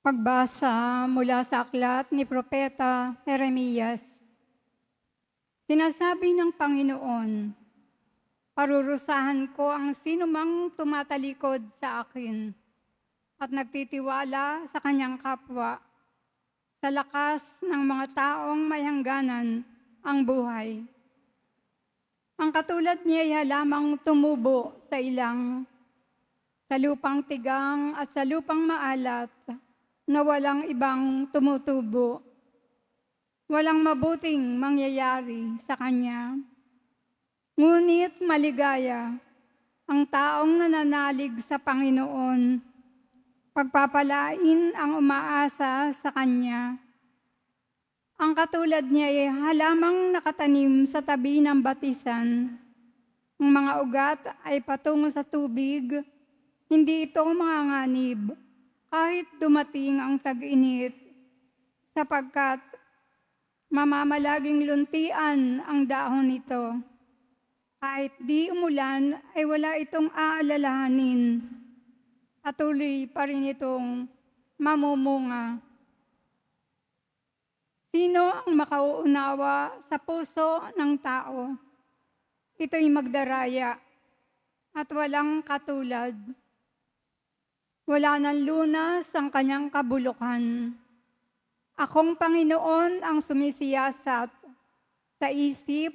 Pagbasa mula sa aklat ni Propeta Jeremias. Sinasabi ng Panginoon, parurusahan ko ang sinumang tumatalikod sa akin at nagtitiwala sa kanyang kapwa. Sa lakas ng mga taong may hangganan ang buhay. Ang katulad niya ay halamang tumubo sa ilang, sa lupang tigang at sa lupang maalat, na walang ibang tumutubo. Walang mabuting mangyayari sa kanya. Ngunit maligaya ang taong nananalig sa Panginoon. Pagpapalain ang umaasa sa kanya. Ang katulad niya ay halamang nakatanim sa tabi ng batisan. Ang mga ugat ay patungo sa tubig, hindi ito manganganib kahit dumating ang tag-init, sapagkat mamamalaging luntian ang dahon nito. Kahit di umulan ay wala itong aalalahanin. Patuloy pa rin itong mamumunga. Sino ang makauunawa sa puso ng tao? Ito'y magdaraya at walang katulad. Wala ng lunas ang kanyang kabulukan. Akong Panginoon ang sumisiyasat sa isip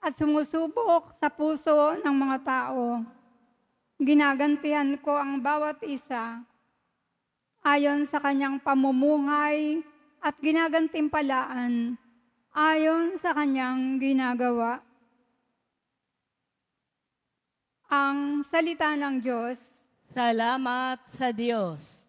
at sumusubok sa puso ng mga tao. Ginagantihan ko ang bawat isa ayon sa kanyang pamumuhay at ginagantimpalaan ayon sa kanyang ginagawa. Ang salita ng Diyos. Salamat sa Diyos.